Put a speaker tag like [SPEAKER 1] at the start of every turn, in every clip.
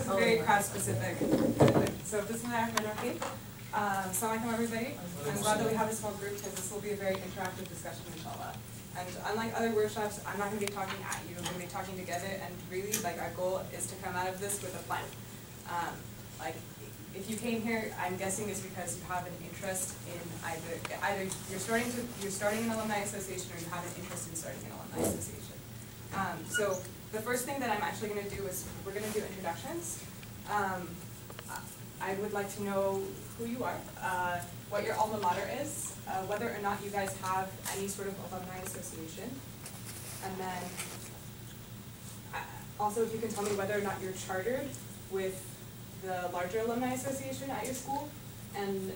[SPEAKER 1] is very crowd specific. So Bismillahirrahmanirrahim. Assalamualaikum everybody. I'm glad that we have a small group because this will be a very interactive discussion, inshallah. And unlike other workshops, I'm not going to be talking at you. I'm going to be talking together, and really, like, our goal is to come out of this with a plan. Like, if you came here, I'm guessing it's because you have an interest in either you're starting an alumni association, or you have an interest in starting an alumni association. So the first thing that I'm actually going to do is we're going to do introductions. I would like to know who you are, what your alma mater is, whether or not you guys have any sort of alumni association, and then also if you can tell me whether or not you're chartered with the larger alumni association at your school, and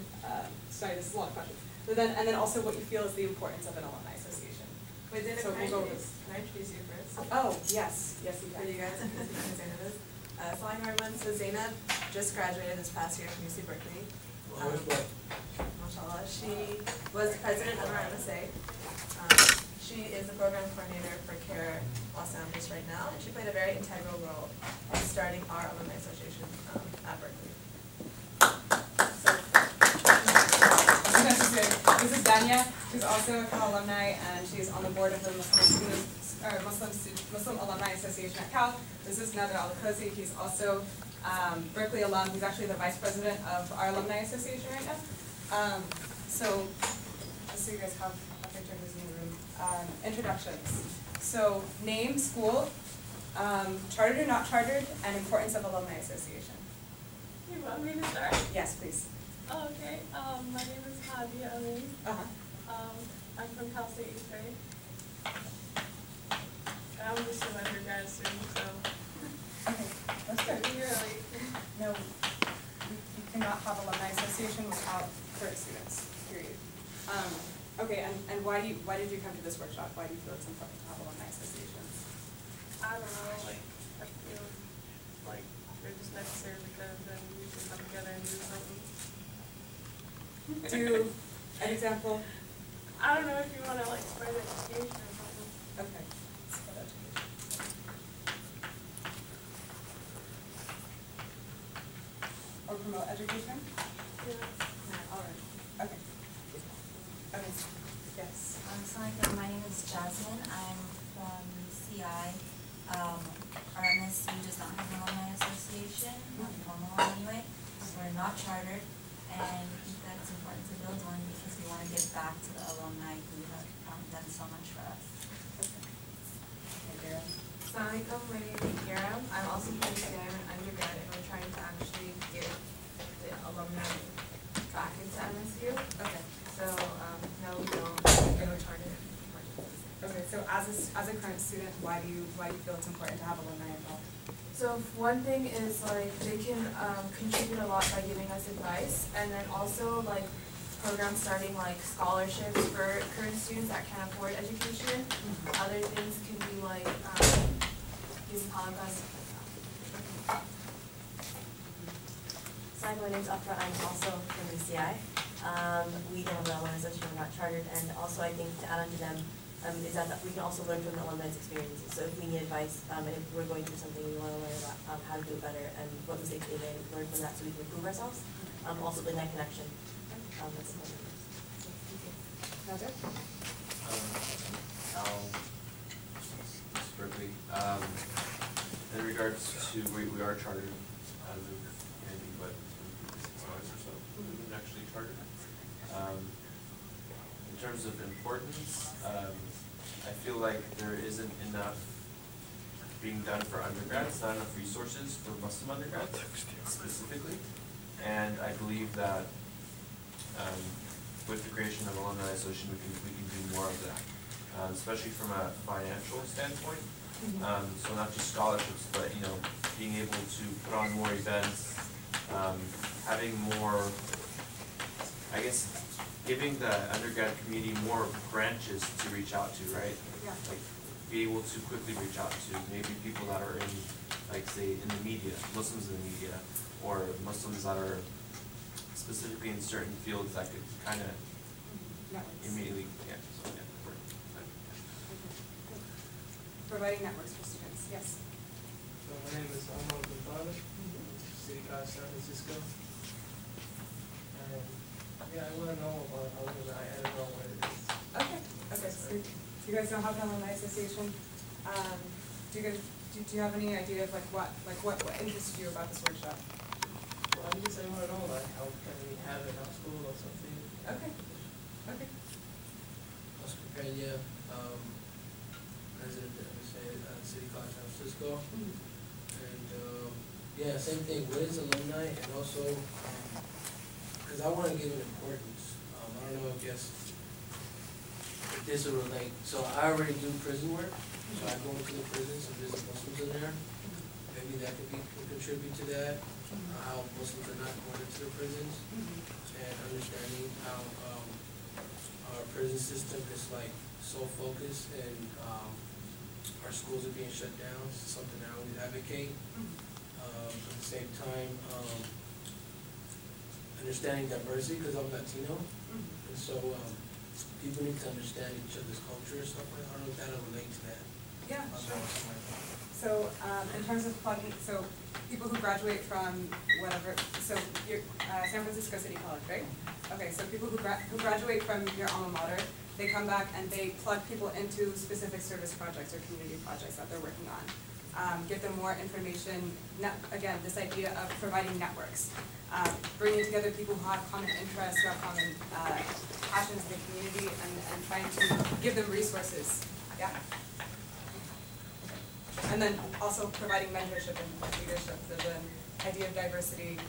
[SPEAKER 1] sorry, this is a lot of questions. But then, and then also what you feel is the importance of an alumni association.
[SPEAKER 2] Wait, then
[SPEAKER 1] so
[SPEAKER 2] can I introduce you first?
[SPEAKER 1] Oh, yes, yes you can.
[SPEAKER 2] For you guys, Zeinab is. Assalamualaikum everyone. So Zeinab just graduated this past year from UC Berkeley. Mashallah. She was president of our MSA. She is the program coordinator for CARE Los Angeles right now, and she played a very integral role in starting our alumni association at Berkeley.
[SPEAKER 1] This is Danya. She's also a Cal alumni, and she's on the board of the Muslim Alumni Association at Cal. This is Nader Al-Kosi. He's also Berkeley alum. He's actually the vice president of our alumni association right now. So, just so you guys have a picture of who's in the room. Introductions. So, name, school, chartered or not chartered, and importance of alumni association.
[SPEAKER 3] You want me to start?
[SPEAKER 1] Yes, please.
[SPEAKER 3] Oh, okay. My name is Hadia Ali. I'm from Cal State East Bay. I'm just an undergrad student, so.
[SPEAKER 1] Okay, that's good.
[SPEAKER 3] You're early.
[SPEAKER 1] No, you cannot have alumni association without current students, period. Okay, and why did you come to this workshop? Why do you feel it's important to have alumni associations?
[SPEAKER 3] I don't know, like, I feel like they're just necessary because then we can come together and do something.
[SPEAKER 1] Do an example.
[SPEAKER 3] I don't know if you want to, like, spread education or something.
[SPEAKER 1] Okay, spread education. Or promote education?
[SPEAKER 3] Yeah.
[SPEAKER 1] All right. Okay. Okay. Yes.
[SPEAKER 4] Assalamualaikum. My name is Jasmine. I'm from CI. Our MSU does not have an alumni association, not formal anyway. So we're not chartered, and I think that it's important to build one because we want to give back to the alumni who have done so much for us.
[SPEAKER 1] Okay,
[SPEAKER 2] Assalamualaikum. My name is Kiram. I'm also from UCI. I'm an undergrad, and we're trying to actually get the alumni back into MSU.
[SPEAKER 1] Okay.
[SPEAKER 2] So, no, we don't. We don't charge it.
[SPEAKER 1] Okay, so as a current student, why do you feel it's important to have alumni involved?
[SPEAKER 5] So one thing is like they can contribute a lot by giving us advice, and then also like programs starting like scholarships for current students that can't afford education. Other things can be like using holocaust.
[SPEAKER 6] Hi, my name is Afra. I'm also from UCI. We don't have an alumni association, we're not chartered, and also I think to add on to them is that we can also learn from the alumni's experiences. So if we need advice, and if we're going through something, we want to learn about how to do it better and what mistakes they made, learn from that so we can improve ourselves. Also build that connection. That's important.
[SPEAKER 1] Nader?
[SPEAKER 7] Berkeley. In regards to, we are chartered as of maybe, but 6 months or so. We've been actually chartered. In terms of importance, I feel like there isn't enough being done for undergrads, not enough resources for Muslim undergrads specifically. And I believe that with the creation of Alumni Association, we can do more of that, especially from a financial standpoint. So not just scholarships, but being able to put on more events, having more, I guess, giving the undergrad community more branches to reach out to, right?
[SPEAKER 1] Yeah.
[SPEAKER 7] Like be able to quickly reach out to maybe people that are in, like say, in the media, Muslims in the media, or Muslims that are specifically in certain fields that could kind of immediately, so yeah.
[SPEAKER 1] Providing networks for students, yes.
[SPEAKER 8] So my name is Ahmad bin Talib. San Francisco. And yeah, I want to know about alumni. I don't know what it is.
[SPEAKER 1] Okay, so you guys don't have an alumni association. Do you have any idea of what interests you about this workshop?
[SPEAKER 8] Well, I want to know like how can we have it at school or something.
[SPEAKER 1] Okay.
[SPEAKER 9] Oscar Peña, president of the City College San Francisco. And yeah, same thing. What is alumni? And also, because I want to give it importance. I don't know if if this will relate. So I already do prison work. So I go into the prisons and visit Muslims in there. Maybe that could contribute to that. How Muslims are not going into the prisons, and understanding how our prison system is like so focused, and our schools are being shut down. It's something I always advocate. At the same time, understanding diversity, because I'm Latino, and so people need to understand each other's culture and stuff like that. I don't know if that'll relate to that.
[SPEAKER 1] Yeah, sure. So in terms of plugging, so people who graduate from whatever, so you're San Francisco City College, right? Okay, so people who graduate from your alma mater, they come back and they plug people into specific service projects or community projects that they're working on. Give them more information, again, this idea of providing networks. Bringing together people who have common interests, who have common passions in the community, and trying to give them resources. Yeah? And then also providing mentorship and leadership. There's an idea of diversity.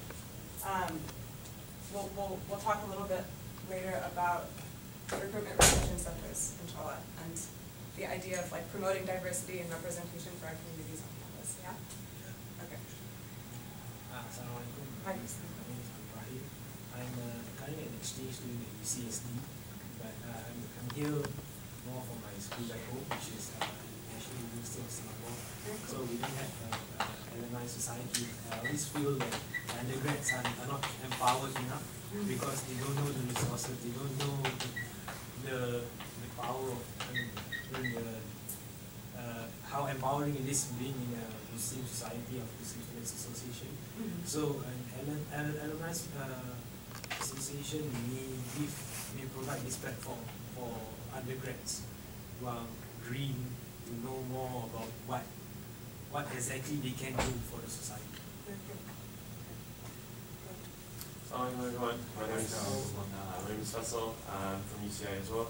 [SPEAKER 1] We'll talk a little bit later about recruitment retention centers, inshallah, and the idea of like promoting diversity and representation for our communities on campus. Yeah? Okay.
[SPEAKER 10] Assalamualaikum.
[SPEAKER 1] Hi.
[SPEAKER 10] My name is Ibrahim. I'm currently an exchange student at UCSD, but I'm here more for my school back home, which is National University of Singapore. So we don't have alumni society. I always feel that undergrads are not empowered enough because they don't know the resources, they don't know the power of how empowering it is being in a Muslim society or Muslim Students Association. So an alumni association may provide this platform for undergrads who are green to know more about what exactly they can do for the society.
[SPEAKER 7] Assalamualaikum everyone. My name is Faisal. I'm from UCI as well.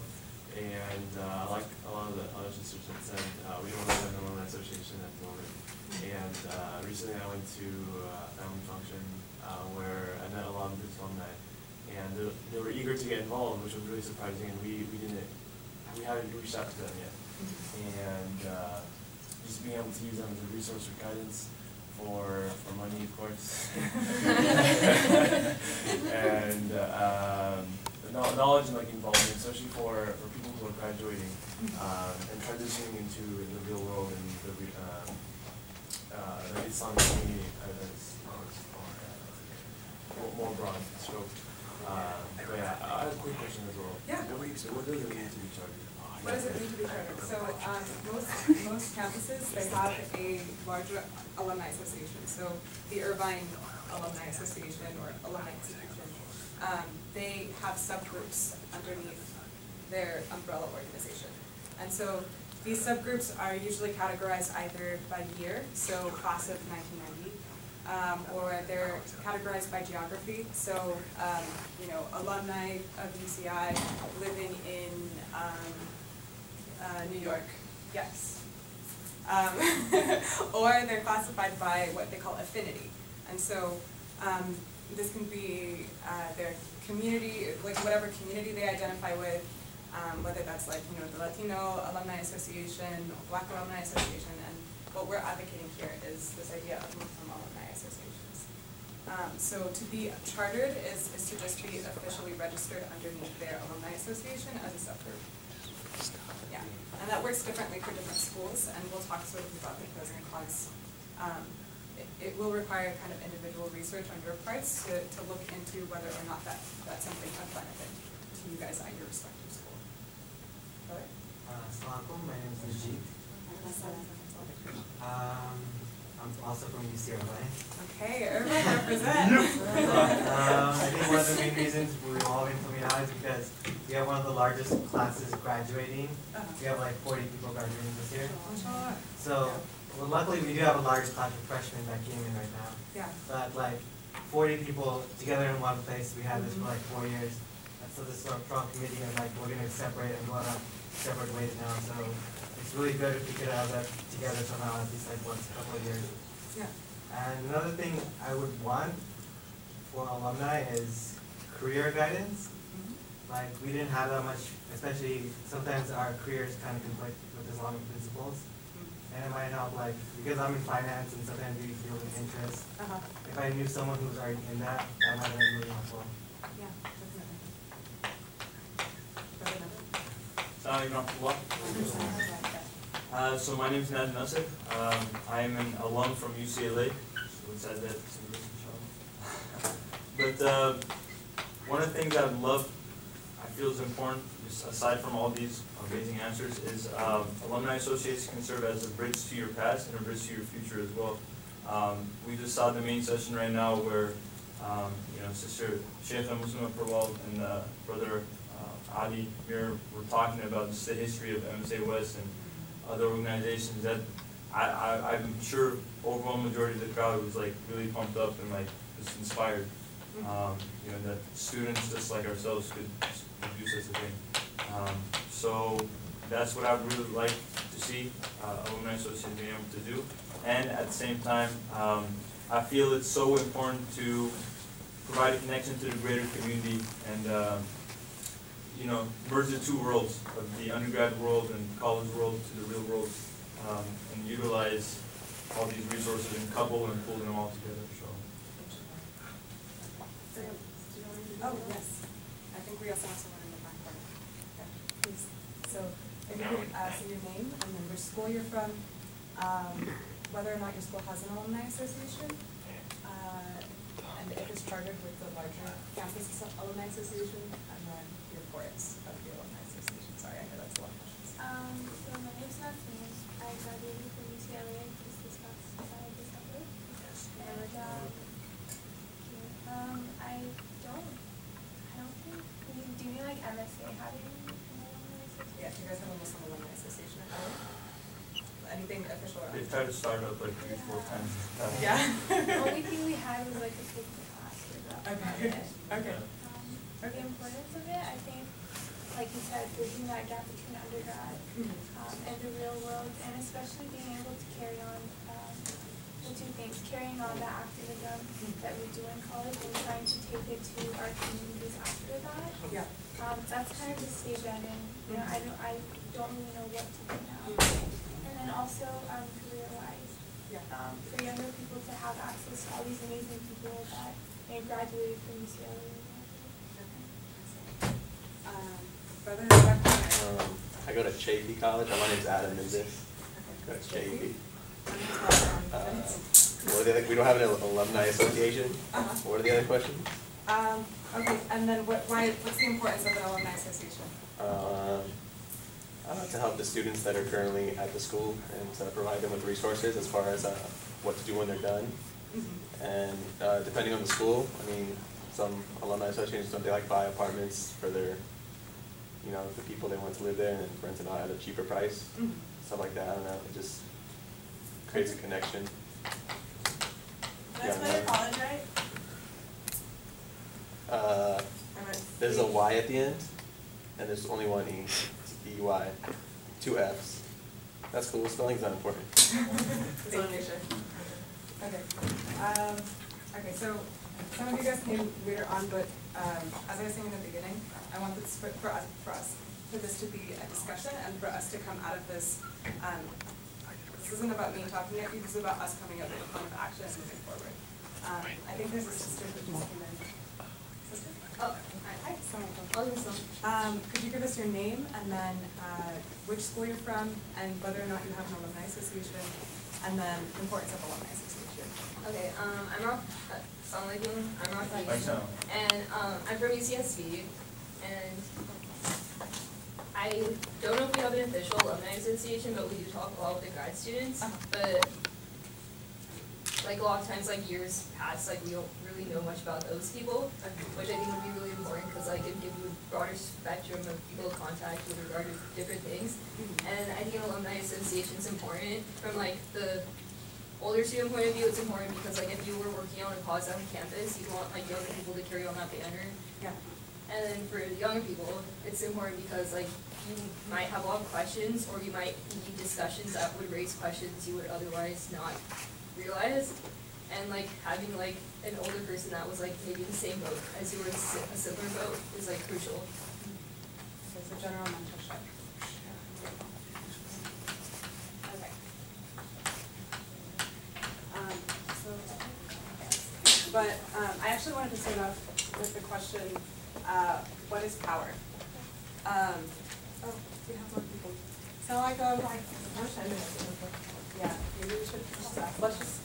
[SPEAKER 7] And like a lot of the other sisters have said, we don't have an alumni association at the moment. And recently I went to a family function where I met a lot of groups alumni. And they were eager to get involved, which was really surprising. And we haven't reached out to them yet. And just being able to use them as a resource for guidance, for money, of course, and knowledge and like involvement, especially for people who are graduating and transitioning into the real world and the Islamic community as more broad scope. But yeah, I have a quick question as well.
[SPEAKER 1] Yeah.
[SPEAKER 7] What does it mean to be chartered?
[SPEAKER 1] What does it mean to be chartered? So most campuses, they have a larger alumni association. So the Irvine Alumni Association or Alumni Institution, they have subgroups underneath their umbrella organization. And so these subgroups are usually categorized either by year, so class of 1990, or they're categorized by geography. So, alumni of UCI living in New York, yes. Or they're classified by what they call affinity. And so this can be their community, like whatever community they identify with, whether that's like, the Latino Alumni Association, or Black Alumni Association, and what we're advocating here is this idea of Muslim alumni associations. So to be chartered is to just be officially registered underneath their alumni association as a subgroup. Yeah, and that works differently for different schools, and we'll talk sort of about the pros and cons. It will require kind of individual research on your parts to look into whether or not that's something of benefit to you guys at your respective school.
[SPEAKER 10] Assalamualaikum, my name is Najib.
[SPEAKER 11] I'm also from UCLA.
[SPEAKER 1] Okay, everybody represent.
[SPEAKER 11] I think one of the main reasons we're all in coming out is because we have one of the largest classes graduating. We have like 40 people graduating this year. So, well, luckily we do have a large class of freshmen that came in right now.
[SPEAKER 1] Yeah.
[SPEAKER 11] But like 40 people together in one place, we had this for like 4 years. And so this is a strong committee, and like we're gonna separate and go on separate ways now. So it's really good if we could have that together somehow at least like once a couple of years.
[SPEAKER 1] Yeah.
[SPEAKER 11] And another thing I would want for alumni is career guidance. Like, we didn't have that much, especially sometimes our careers kind of conflict with Islamic principles. And it might help, like, because I'm in finance and sometimes we deal with interest. If I knew someone who was already in that, that might have been really helpful.
[SPEAKER 1] Yeah, definitely.
[SPEAKER 12] So my name is Nad Nasser. I am an alum from UCLA. So it's at that. But one of the things I feel is important, aside from all these amazing answers, is alumni associates can serve as a bridge to your past and a bridge to your future as well. We just saw the main session right now where Sister Sheikha Muslima Parwal and Brother Ali Mir were talking about just the history of MSA West and other organizations that I'm sure overwhelming majority of the crowd was like really pumped up and like just inspired. That students just like ourselves could do such a thing. So that's what I would really like to see Alumni Association being able to do. And at the same time, I feel it's so important to provide a connection to the greater community and merge the two worlds of the undergrad world and college world to the real world, and utilize all these resources and couple and pull them all together.
[SPEAKER 1] Oh, yes. I think we also have someone in the back corner. Yeah, please. So if you could say your name and then which school you're from, whether or not your school has an alumni association, and if it's chartered with the larger campus alumni association, and then the importance of the alumni association. Sorry, I know that's a lot of questions.
[SPEAKER 13] So my name's Nassim. I graduated from UCLA this past December. And I don't think do you mean like MSA having an alumni association?
[SPEAKER 1] Yeah, do you guys have a Muslim alumni association at all? Anything official?
[SPEAKER 12] They tried to start up like 3 or 4 times.
[SPEAKER 1] Yeah.
[SPEAKER 13] The only thing we had was like a physical class for that.
[SPEAKER 1] Okay.
[SPEAKER 13] The importance of it, I think, like you said, bridging that gap between undergrad and the real world, and especially being able to carry on the two things, carrying on the activism that we do in college and trying to take it to our communities after that.
[SPEAKER 1] Yeah.
[SPEAKER 13] That's kind of the stage I'm in. I don't really know what to do now. And then also career-wise, for younger people to have access to all these amazing people that graduated from UCLA.
[SPEAKER 1] Brother,
[SPEAKER 14] I go to Chafee College. My name's Adam Mizis. Go to Chafee. We don't have an alumni association. What are the other questions?
[SPEAKER 1] Okay, and then what's the importance of an alumni association?
[SPEAKER 14] To help the students that are currently at the school and to provide them with resources as far as what to do when they're done. And depending on the school, I mean, some alumni associations don't they like buy apartments for their, the people they want to live there and rent it out at a cheaper price, stuff like that. I don't know. It just creates a connection.
[SPEAKER 2] Did I spell your college right?
[SPEAKER 14] There's a Y at the end, and there's only one E. It's E-Y. 2 F's. That's cool. Spelling's not important.
[SPEAKER 1] Okay. Okay, so some of you guys came later on, but as I was saying in the beginning, I want this for this to be a discussion and for us to come out of this. This isn't about me talking at you. This is about us coming up with a plan of action and moving forward. I think there's a sister who just came in. Sister? Oh, hi. Could you give us your name and then which school you're from and whether or not you have an alumni association, and then the importance of alumni association?
[SPEAKER 15] Okay, I'm Rafa, and I'm from UCSB, and I don't know if we have an official alumni association, but we do talk a lot with the grad students. But like a lot of times, like years past, like we don't really know much about those people, which I think would be really important because like it gives you a broader spectrum of people to contact with regard to different things. And I think an alumni association is important from like the older student point of view. It's important because like if you were working on a cause on campus, you want like younger people to carry on that banner.
[SPEAKER 1] Yeah.
[SPEAKER 15] And then for younger people, it's important because like you might have a lot of questions, or you might need discussions that would raise questions you would otherwise not realize. And like having like an older person that was like maybe in the same boat as you were in a similar boat is like crucial.
[SPEAKER 1] Okay, so general mentorship. Okay. But I actually wanted to start off with the question, what is power? Oh, we have more people. Assalamualaikum. Yeah, maybe we should just, let's just,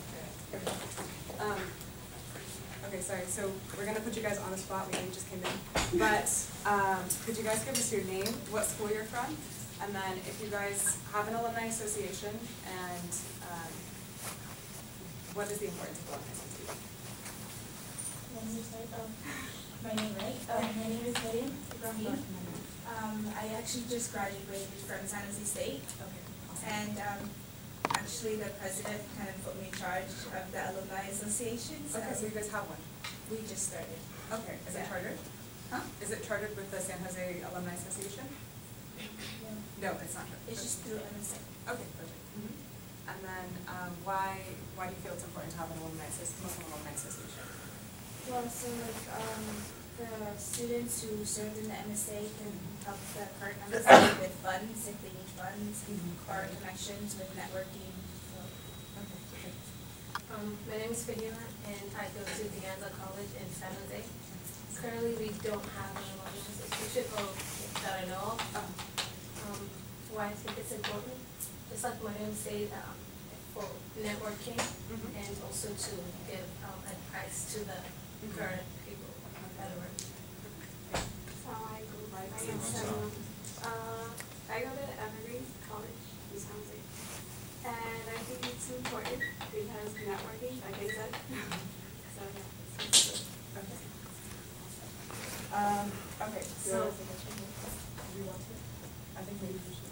[SPEAKER 1] okay, sorry, so we're gonna put you guys on the spot, we know you just came in. But, could you guys give us your name, what school you're from, and then if you guys have an alumni association, and, what is the importance of alumni association?
[SPEAKER 16] My name, right? My name is Miriam Ibrahim. I actually just graduated from San Jose State.
[SPEAKER 1] Okay, awesome.
[SPEAKER 16] And actually the president kind of put me in charge of the Alumni Association.
[SPEAKER 1] Okay, so you guys have one?
[SPEAKER 16] We just started.
[SPEAKER 1] Okay, is it chartered?
[SPEAKER 16] Huh?
[SPEAKER 1] Is it chartered with the San Jose Alumni Association? No, it's not.
[SPEAKER 16] It's just through MSA.
[SPEAKER 1] Okay, perfect. And then why do you feel it's important to have an Muslim alumni association?
[SPEAKER 16] Well, so like the students who serve in the MSA can help the current MSA with funds if they need funds, or connections with networking. So.
[SPEAKER 1] Okay.
[SPEAKER 17] My name is Fahima, and I go to De Anza College in San Jose. Currently, we don't have an alumni association, or that I know of. Why I think it's important, just like my name said, for networking, and also to give advice to the current people that are working.
[SPEAKER 3] My name is Zeinab. I go to Evergreen College in San Jose. And I think it's important because networking, like I said. So yeah, it's good.
[SPEAKER 1] Okay, so do you want to? I think maybe we should.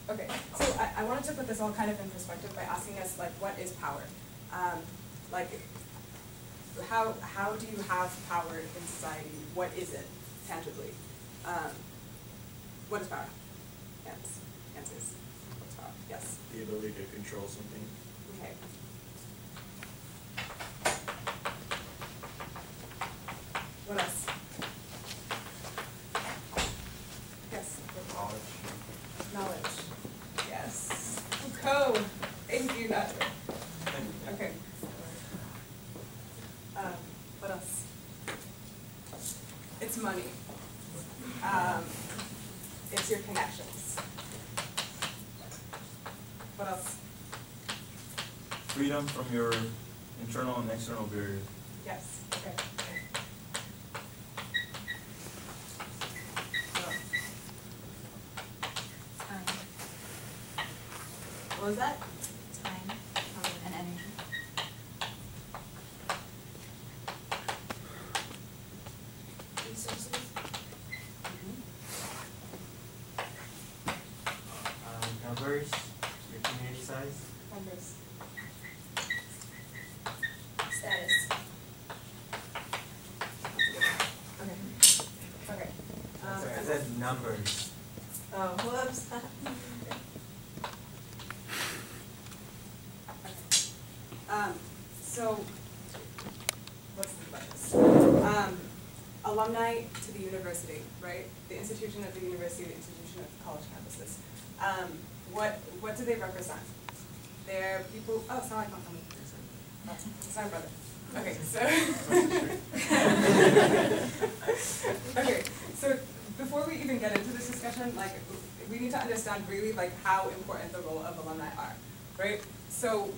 [SPEAKER 1] Okay, so I wanted to put this all kind of in perspective by asking us like, what is power? Like, how do you have power in society? What is it tangibly? What is power? Yes. Answers. What's power? Yes.
[SPEAKER 12] The ability to control something.
[SPEAKER 1] Okay. What else? Yes.
[SPEAKER 7] Knowledge.
[SPEAKER 1] Knowledge. Yes. Co. Thank you, Nadia. Okay. What else? It's money. It's your connections. What else?
[SPEAKER 12] Freedom from your internal and external barriers.
[SPEAKER 1] Yes. Okay.
[SPEAKER 4] Time.
[SPEAKER 1] What was that?
[SPEAKER 4] Time and energy.
[SPEAKER 16] Resources.
[SPEAKER 11] Numbers, your community size.
[SPEAKER 1] Numbers.
[SPEAKER 16] Status.
[SPEAKER 1] Okay. Okay.
[SPEAKER 11] Sorry, I said numbers.
[SPEAKER 1] Oh, whoops. So, let's think about this. Alumni to the university, right? The institution of the university, the institution of the college campuses. What do they represent? They're people, oh, it's not like my it's my brother. Okay, so. Okay, so before we even get into this discussion, like, we need to understand really like how important the role of alumni are, right? So,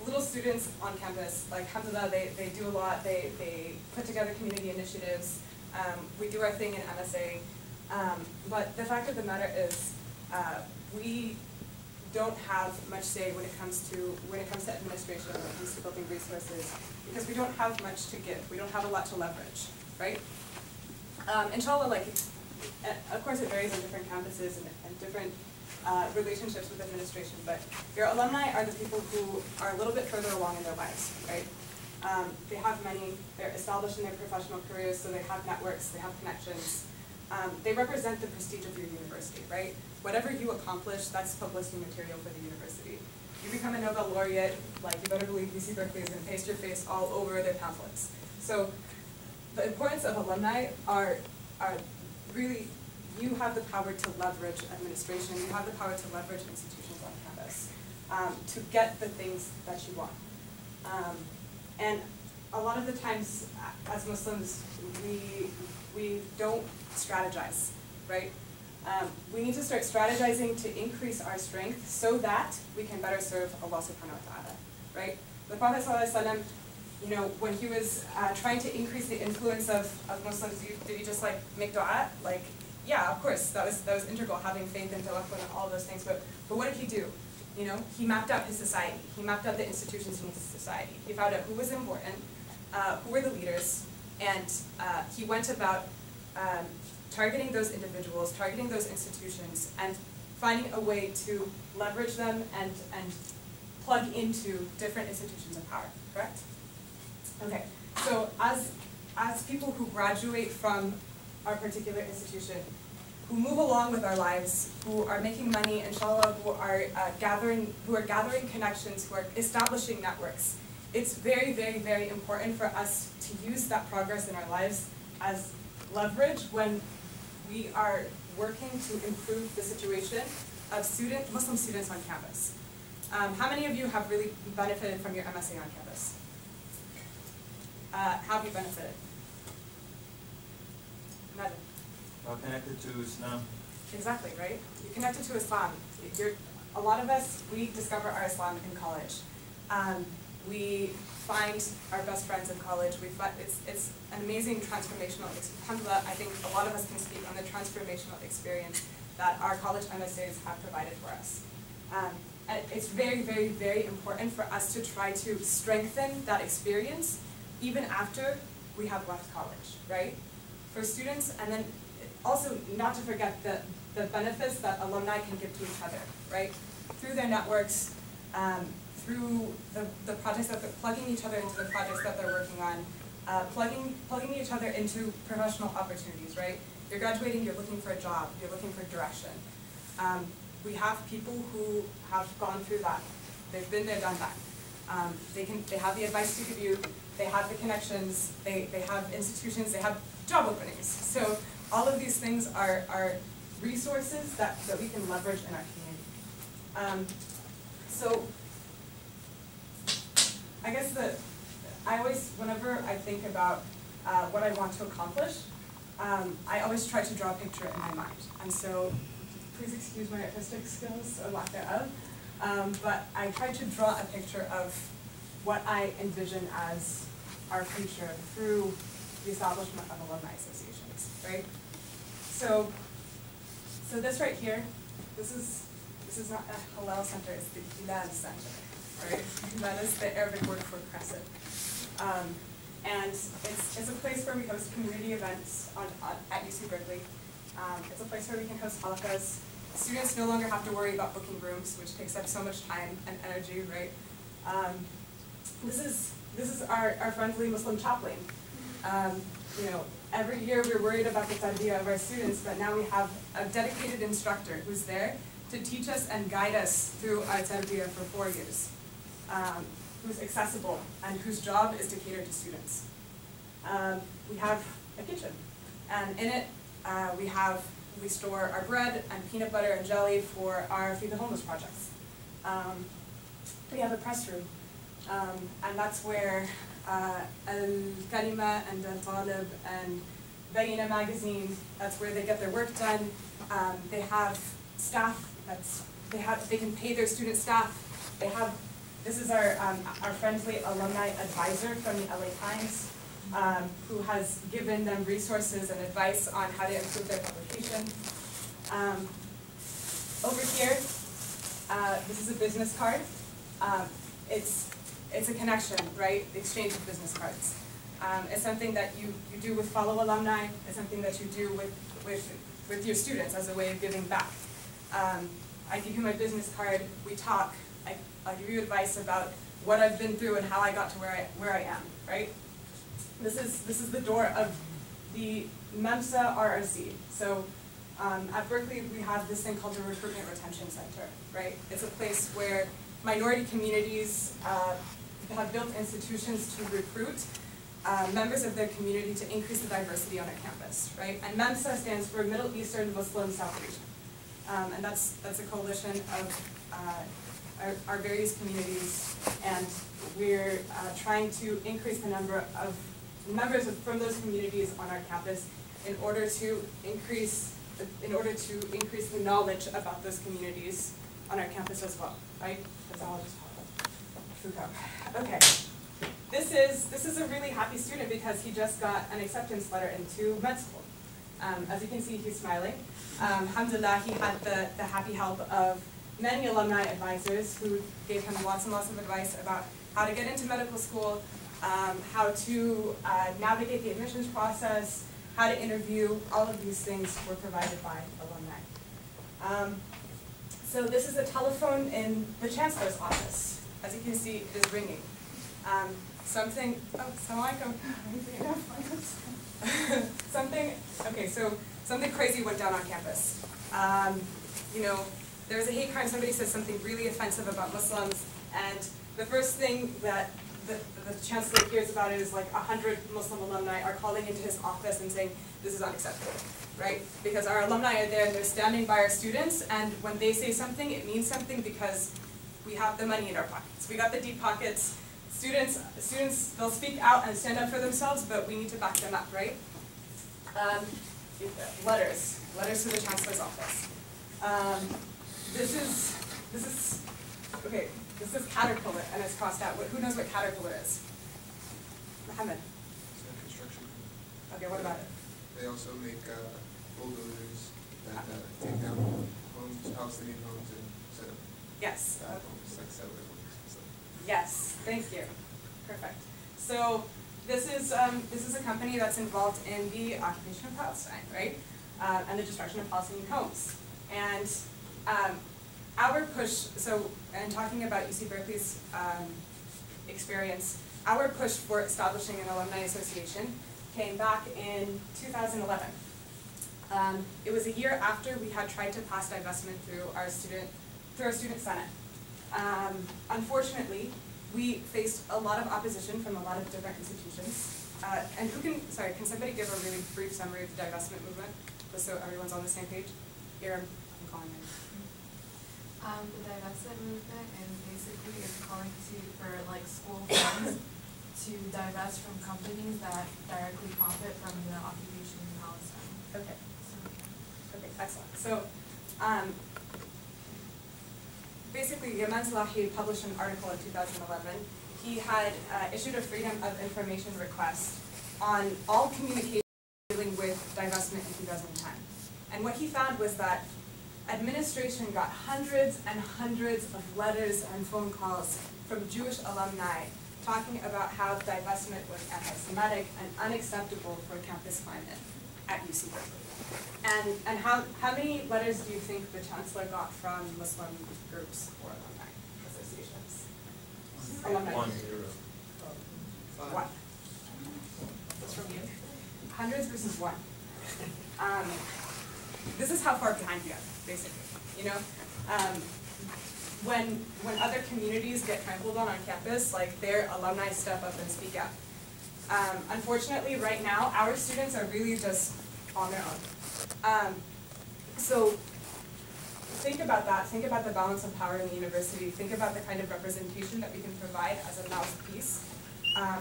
[SPEAKER 1] little students on campus, like alhamdulillah, they do a lot, they put together community initiatives, we do our thing in MSA, but the fact of the matter is, we don't have much say when it comes to administration, when it comes to building resources, because we don't have much to give. We don't have a lot to leverage, right? Inshallah, like, of course it varies on different campuses and different relationships with administration, but your alumni are the people who are a little bit further along in their lives, right? They have money, they're established in their professional careers, so they have networks, they have connections. They represent the prestige of your university, right? Whatever you accomplish, that's publicity material for the university. You become a Nobel laureate, like, you better believe UC Berkeley is going to paste your face all over their pamphlets. So the importance of alumni are really, you have the power to leverage administration, you have the power to leverage institutions on campus to get the things that you want. And a lot of the times, as Muslims, we don't strategize, right? We need to start strategizing to increase our strength so that we can better serve Allah subhanahu wa ta'ala, right? The Prophet ﷺ, you know, when he was trying to increase the influence of Muslims, did he just like make dua? Like, yeah, of course, that was integral, having faith and tawakkul and all those things, but what did he do? You know, he mapped out his society. He mapped out the institutions in his society. He found out who was important, who were the leaders, and he went about targeting those individuals, targeting those institutions, and finding a way to leverage them and plug into different institutions of power, correct? Okay, so as people who graduate from our particular institution, who move along with our lives, who are making money, inshallah, who are gathering connections, who are establishing networks, it's very, very, very important for us to use that progress in our lives as leverage when we are working to improve the situation of Muslim students on campus. How many of you have really benefited from your MSA on campus? How have you benefited? Imagine.
[SPEAKER 12] Connected to Islam.
[SPEAKER 1] Exactly, right? You're connected to Islam. A lot of us, we discover our Islam in college. We find our best friends in college. It's an amazing transformational experience. I think a lot of us can speak on the transformational experience that our college MSAs have provided for us. And it's very, very, very important for us to try to strengthen that experience even after we have left college, right? For students, and then also not to forget the benefits that alumni can give to each other, right? Through their networks, through the projects that they're plugging each other into the projects that they're working on, plugging each other into professional opportunities, right? You're graduating, you're looking for a job, you're looking for direction. We have people who have gone through that. They've been there, done that. They have the advice to give you, they have the connections, they have institutions, they have job openings. So all of these things are resources that we can leverage in our community. So I guess whenever I think about what I want to accomplish, I always try to draw a picture in my mind. And so please excuse my artistic skills or lack thereof, but I try to draw a picture of what I envision as our future through the establishment of alumni associations, right? So this right here, this is not a halal center, it's the Hilal Center, right? That is the Arabic word for crescent. And it's a place where we host community events at UC Berkeley. It's a place where we can host halakas. Students no longer have to worry about booking rooms, which takes up so much time and energy, right? This is our friendly Muslim chaplain. You know, every year we're worried about the tarbiyah of our students, but now we have a dedicated instructor who's there to teach us and guide us through our tarbiyah for 4 years, who's accessible and whose job is to cater to students. We have a kitchen, and in it we store our bread and peanut butter and jelly for our Feed the Homeless projects. We have a press room, and that's where Al-Kalima and Al-Talib and Bayina magazine, that's where they get their work done. They have staff, they can pay their student staff. This is our friendly alumni advisor from the LA Times, who has given them resources and advice on how to improve their publication. Over here, This is a business card. It's a connection, right? The exchange of business cards. It's something that you do with fellow alumni. It's something that you do with your students as a way of giving back. I give you my business card. We talk. I give you advice about what I've been through and how I got to where I am, right? This is the door of the MEMSA RRC. So at Berkeley, we have this thing called the Recruitment Retention Center, right? It's a place where minority communities have built institutions to recruit members of their community to increase the diversity on our campus, right? And MEMSA stands for Middle Eastern Muslim South Asian. And that's a coalition of our various communities, and we're trying to increase the number of members from those communities on our campus in order to increase the knowledge about those communities on our campus as well, right? That's all I'll just talk. Okay. This is a really happy student because he just got an acceptance letter into med school. As you can see, he's smiling. Alhamdulillah, he had the happy help of many alumni advisors who gave him lots and lots of advice about how to get into medical school, how to navigate the admissions process, how to interview. All of these things were provided by alumni. So this is a telephone in the Chancellor's office. As you can see, it is ringing. Something crazy went down on campus. There was a hate crime. Somebody said something really offensive about Muslims, and the first thing that the Chancellor hears about it is like 100 Muslim alumni are calling into his office and saying, this is unacceptable, right? Because our alumni are there and they're standing by our students, and when they say something, it means something because we have the money in our pockets. We got the deep pockets. Students, they'll speak out and stand up for themselves, but we need to back them up, right? Letters to the Chancellor's office. This is Caterpillar, and it's crossed out. Who knows what Caterpillar is? Mohammed.
[SPEAKER 18] It's a construction company.
[SPEAKER 1] Okay, what about it?
[SPEAKER 18] They also make bulldozers that take down homes, Palestinian homes, and set up
[SPEAKER 1] yes.
[SPEAKER 18] homes, like settler homes and stuff.
[SPEAKER 1] Yes, thank you. Perfect. So this is a company that's involved in the occupation of Palestine, right? And the destruction of Palestinian homes. And our push, and talking about UC Berkeley's experience, our push for establishing an alumni association came back in 2011. It was a year after we had tried to pass divestment through our student senate. Unfortunately, we faced a lot of opposition from a lot of different institutions. And can somebody give a really brief summary of the divestment movement, just so everyone's on the same page? Here, I'm calling in.
[SPEAKER 5] The divestment movement basically is calling for school funds to divest from companies that directly profit from the occupation in Palestine.
[SPEAKER 1] Okay. Okay, excellent. So, basically, Yaman Salahi published an article in 2011. He had issued a Freedom of Information request on all communication dealing with divestment in 2010. And what he found was that administration got hundreds and hundreds of letters and phone calls from Jewish alumni talking about how divestment was anti-Semitic and unacceptable for campus climate at UC Berkeley. And how many letters do you think the Chancellor got from Muslim groups or alumni associations? Alumni.
[SPEAKER 12] 1.
[SPEAKER 1] What? That's from you? Hundreds versus 1. This is how far behind we are, basically. When other communities get trampled on campus, their alumni step up and speak out. Unfortunately, right now, our students are really just on their own. So think about that. Think about the balance of power in the university. Think about the kind of representation that we can provide as a mouthpiece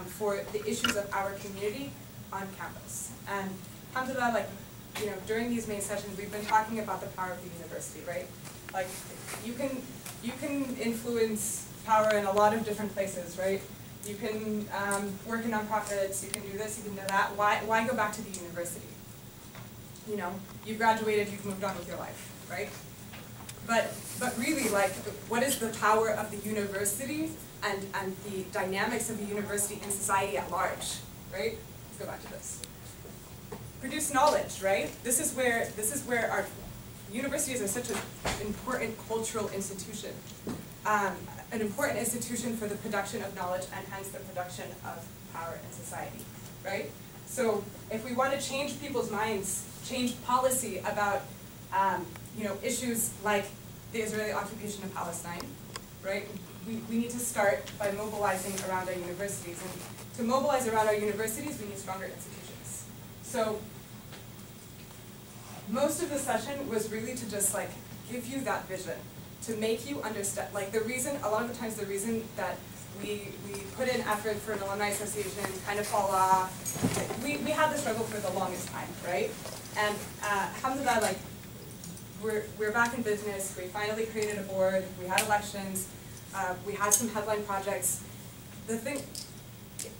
[SPEAKER 1] for the issues of our community on campus. And alhamdulillah, during these main sessions, we've been talking about the power of the university, right? You can influence power in a lot of different places, right? You can work in nonprofits, you can do this, you can do that. Why go back to the university? You graduated, you've moved on with your life, right? But really, like, what is the power of the university and the dynamics of the university in society at large, right? Let's go back to this. Produce knowledge, right? This is where our universities are such an important cultural institution. An important institution for the production of knowledge and hence the production of power in society, right? So if we want to change people's minds, change policy about issues like the Israeli occupation of Palestine, right? We need to start by mobilizing around our universities. And to mobilize around our universities, we need stronger institutions. So most of the session was really to just like give you that vision, to make you understand, like a lot of the times the reason that we put in effort for an alumni association kind of fall off. We had the struggle for the longest time, right? And alhamdulillah, like we're back in business. We finally created a board. We had elections. We had some headline projects.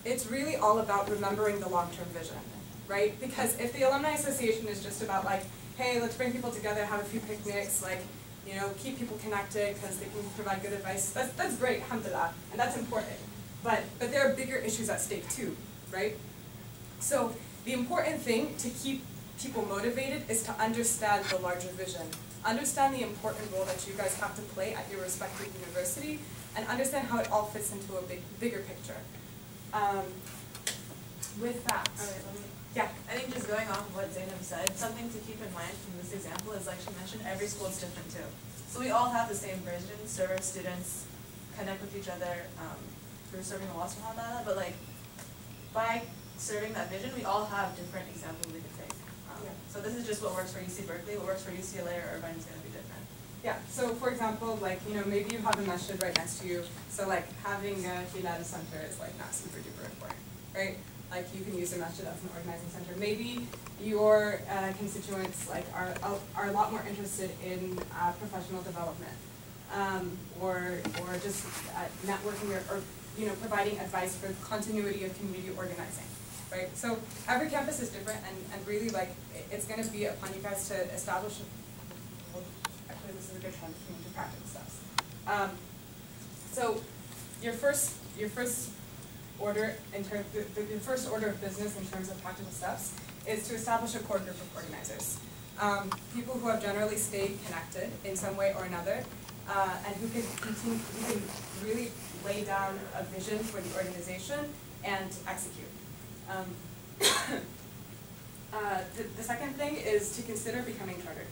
[SPEAKER 1] It's really all about remembering the long-term vision, right? Because if the alumni association is just about like, hey, let's bring people together, have a few picnics, like, keep people connected because they can provide good advice. That's great, alhamdulillah, and that's important. But there are bigger issues at stake too, right? So the important thing to keep people motivated is to understand the larger vision, understand the important role that you guys have to play at your respective university, and understand how it all fits into a bigger picture. With that, yeah.
[SPEAKER 2] I think just going off of what Zeinab said, something to keep in mind from this example is, like she mentioned, every school is different too. So we all have the same vision, serve students, connect with each other through serving Allah subhanahu wa ta'ala, but like by serving that vision, we all have different examples we can take. So this is just what works for UC Berkeley, what works for UCLA or Irvine is going to be different.
[SPEAKER 1] Yeah, so for example, like, maybe you have a masjid right next to you, so like having a Hilal center is like not super duper important, right? Like you can use a masjid as an organizing center. Maybe your constituents like are a lot more interested in professional development, or just networking or providing advice for continuity of community organizing, right? So every campus is different, and really like it's going to be upon you guys to establish. Actually, this is a good time for me to practice stuff. So your first order the first order of business in terms of practical steps is to establish a core group of organizers. People who have generally stayed connected in some way or another, and who can really lay down a vision for the organization and execute. The second thing is to consider becoming chartered.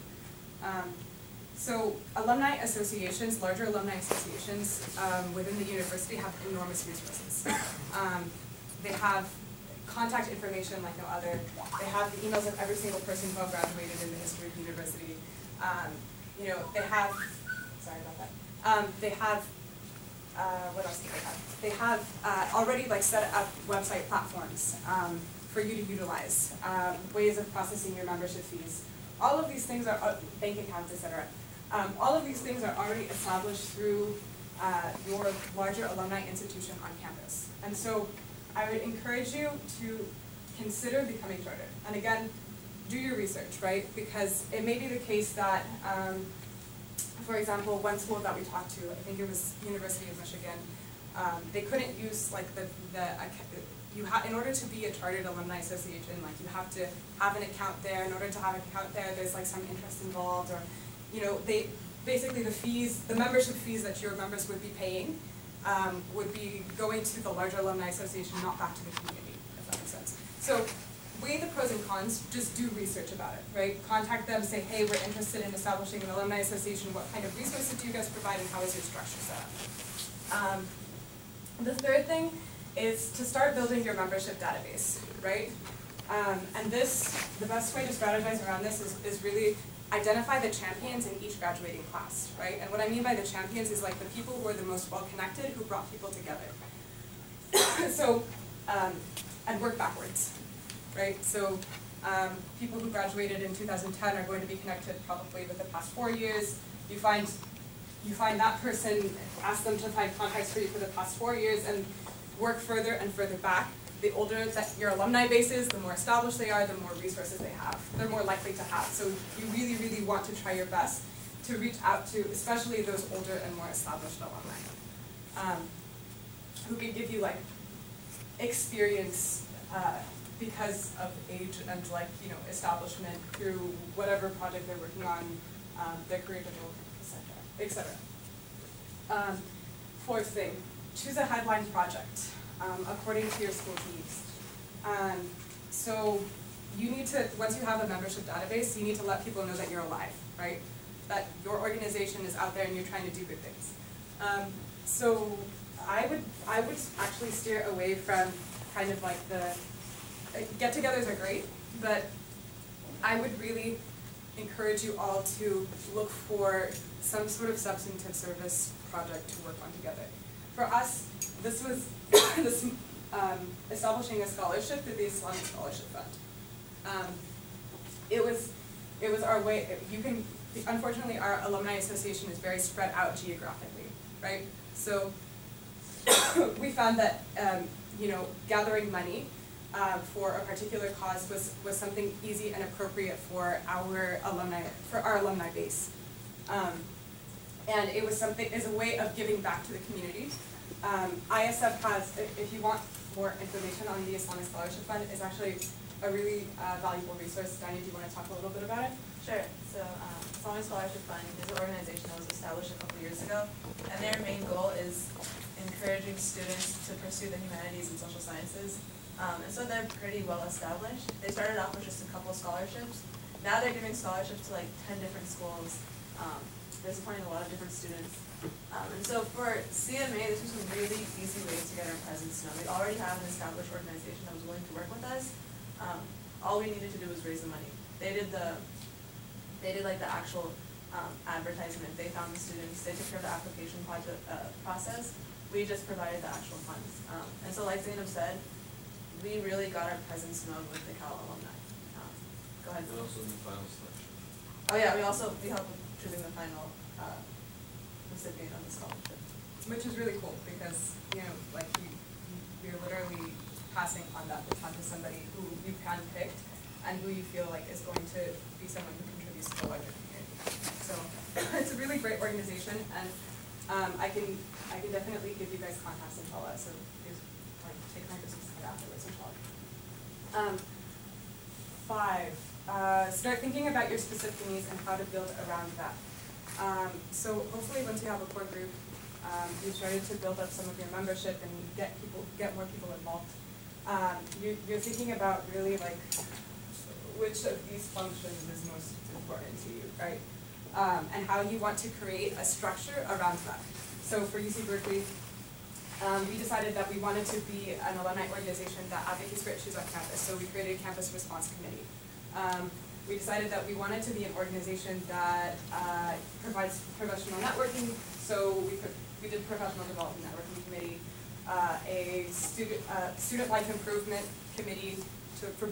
[SPEAKER 1] So alumni associations, larger alumni associations within the university have enormous resources. They have contact information like no other. They have the emails of every single person who have graduated in the history of the university. They have, sorry about that. They have, what else do they have? They have already like set up website platforms for you to utilize, ways of processing your membership fees. All of these things are, bank accounts, etc. All of these things are already established through your larger alumni institution on campus. And so I would encourage you to consider becoming chartered. And again, do your research, right? Because it may be the case that, for example, one school that we talked to, I think it was University of Michigan, they couldn't use like in order to be a chartered alumni association, like you have to have an account there. In order to have an account there, there's like some interest involved, or they basically the membership fees that your members would be paying would be going to the larger alumni association, not back to the community, if that makes sense. So weigh the pros and cons, just do research about it, right? Contact them, say, hey, we're interested in establishing an alumni association. What kind of resources do you guys provide, and how is your structure set up? The third thing is to start building your membership database, right? And the best way to strategize around this is really identify the champions in each graduating class, right? And what I mean by the champions is like the people who are the most well-connected, who brought people together. So, and work backwards, right? So people who graduated in 2010 are going to be connected probably with the past 4 years. You find that person, ask them to find contacts for you for the past 4 years, and work further and further back. The older that your alumni base is, the more established they are, the more resources they have. They're more likely to have. So you really, really want to try your best to reach out to, especially those older and more established alumni, who can give you like experience because of age and like, you know, establishment through whatever project they're working on, their career development, etc. Fourth thing, choose a headline project according to your school's needs. So you need to, once you have a membership database, you need to let people know that you're alive, right? That your organization is out there and you're trying to do good things. So I would actually steer away from kind of like the, get-togethers are great, but I would really encourage you all to look for some sort of substantive service project to work on together. For us, this was establishing a scholarship through the Islamic Scholarship Fund. It was our way. Unfortunately, our alumni association is very spread out geographically, right? So we found that you know, gathering money for a particular cause was something easy and appropriate for our alumni base. And it was is a way of giving back to the community. ISF has, if you want more information on the Islamic Scholarship Fund, is actually a really valuable resource. Dinah, do you want to talk a little bit about it?
[SPEAKER 2] Sure. So Islamic Scholarship Fund is an organization that was established a couple years ago, and their main goal is encouraging students to pursue the humanities and social sciences. And so they're pretty well established. They started off with just a couple scholarships. Now they're giving scholarships to like 10 different schools. They're supporting a lot of different students. And so for CMA, this was a really easy way to get our presence known. We already have an established organization that was willing to work with us. All we needed to do was raise the money. They did like the actual advertisement. They found the students. They took care of the application process. We just provided the actual funds. And so like Zeinab said, we really got our presence known with the Cal alumni. Go ahead.
[SPEAKER 7] And also the final selection.
[SPEAKER 2] Oh yeah, we helped with choosing the final recipient of the scholarship.
[SPEAKER 1] Which is really cool because, you know, like you're literally passing on that baton to somebody who you handpicked and who you feel like is going to be someone who contributes to the larger community. So it's a really great organization, and I can definitely give you guys contacts, inshallah. So like take my business card afterwards, inshallah. 5, start thinking about your specific needs and how to build around that. So hopefully once you have a core group, you've started to build up some of your membership and get more people involved. You're thinking about really like which of these functions is most important to you, right? And how you want to create a structure around that. So for UC Berkeley, we decided that we wanted to be an alumni organization that advocates for issues on campus, so we created a campus response committee. We decided that we wanted to be an organization that provides professional networking, so we did professional development networking committee, a student life improvement committee for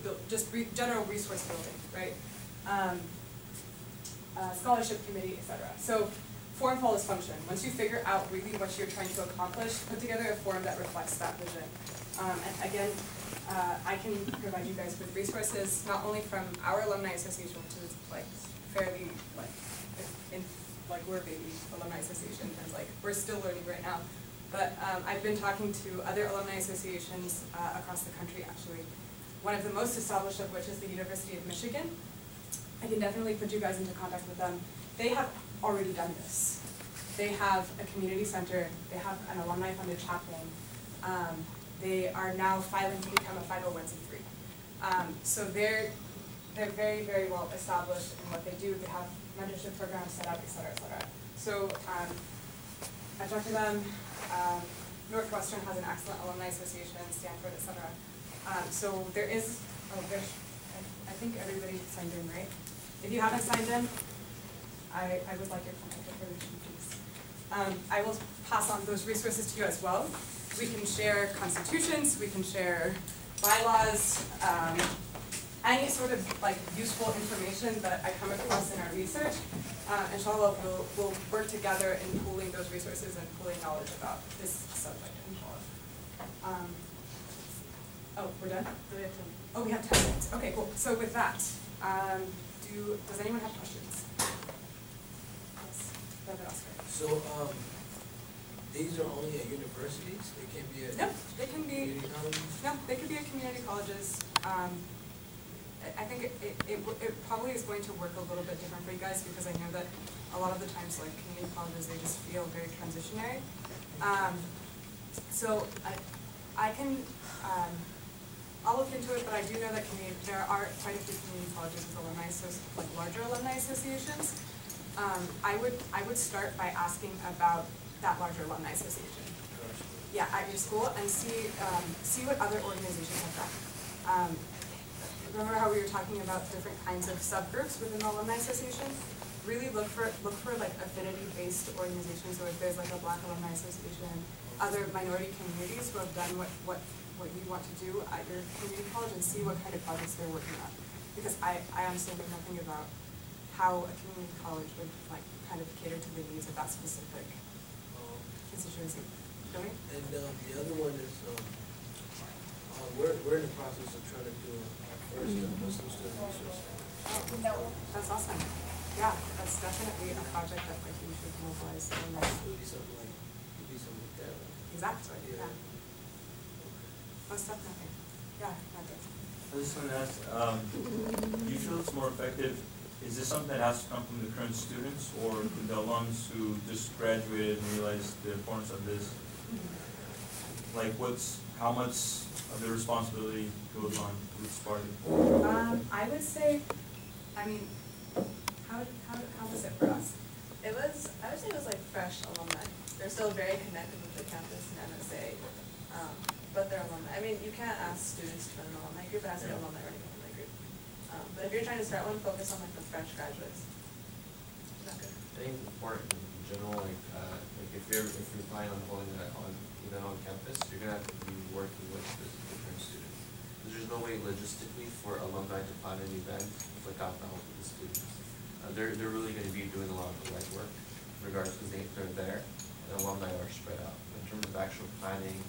[SPEAKER 1] general resource building, right? Scholarship committee, etc. So form follows function. Once you figure out really what you're trying to accomplish, put together a form that reflects that vision. And again, I can provide you guys with resources, not only from our alumni association, which is like fairly we're a baby alumni association, and like we're still learning right now. But I've been talking to other alumni associations across the country, actually. One of the most established of which is the University of Michigan. I can definitely put you guys into contact with them. They have already done this. They have a community center. They have an alumni-funded chaplain. They are now filing to become a 501c3. So they're very, very well established in what they do. They have mentorship programs set up, et cetera, et cetera. So I talked to them. Northwestern has an excellent alumni association, Stanford, et cetera. So there is, I think everybody signed in, right? If you haven't signed in, I would like your contact information, please. I will pass on those resources to you as well. We can share constitutions, we can share bylaws, any sort of like useful information that I come across in our research. Inshallah, we'll work together in pooling those resources and pooling knowledge about this subject, inshallah. Oh, we're done? We have 10 minutes. Okay, cool. So with that, does anyone have questions? Go ahead, Oscar.
[SPEAKER 9] So, these are only at universities? They can't be at
[SPEAKER 1] No, they can be,
[SPEAKER 9] community colleges?
[SPEAKER 1] no, they could be at community colleges. I think it probably is going to work a little bit different for you guys because I know that a lot of the times, like community colleges, they just feel very transitionary. So I can, I'll look into it, but I do know that there are quite a few community colleges with alumni, like larger alumni associations. I would start by asking about that larger alumni association. Yeah, at your school, and see what other organizations have done. Remember how we were talking about different kinds of subgroups within the alumni association? Really look for like affinity-based organizations. So if there's like a Black Alumni Association, other minority communities who have done what you want to do at your community college, and see what kind of projects they're working on. Because I honestly know nothing about how a community college would like kind of cater to the needs of that specific constituency. Joey?
[SPEAKER 9] And the other one is, we're in the process of trying to do our first Muslim student resource.
[SPEAKER 1] No, that's awesome. Yeah, that's definitely a project that like you should mobilize. And
[SPEAKER 9] Maybe something like that.
[SPEAKER 1] Exactly. Yeah. Most definitely. Yeah, that does.
[SPEAKER 12] I just want to ask, do you feel it's more effective? Is this something that has to come from the current students, or the alums who just graduated and realized the importance of this? Like, how much of the responsibility goes on with Sparty?
[SPEAKER 1] I would say, I mean, how was it for us?
[SPEAKER 2] I would say it was like fresh alumni. They're still very connected with the campus and MSA, but they're alumni. I mean, you can't ask students to run an alumni group, it has to be an alumni running an alumni group. But if you're trying to start one, focus on like the fresh graduates. Is that good?
[SPEAKER 7] I think it's important in general, like if you're planning on holding that event on campus, you're gonna have to be working with the different students. Because there's no way logistically for alumni to plan an event without the help of the students. They're really gonna be doing a lot of the legwork, regardless, because they're there, and alumni are spread out. In terms of actual planning,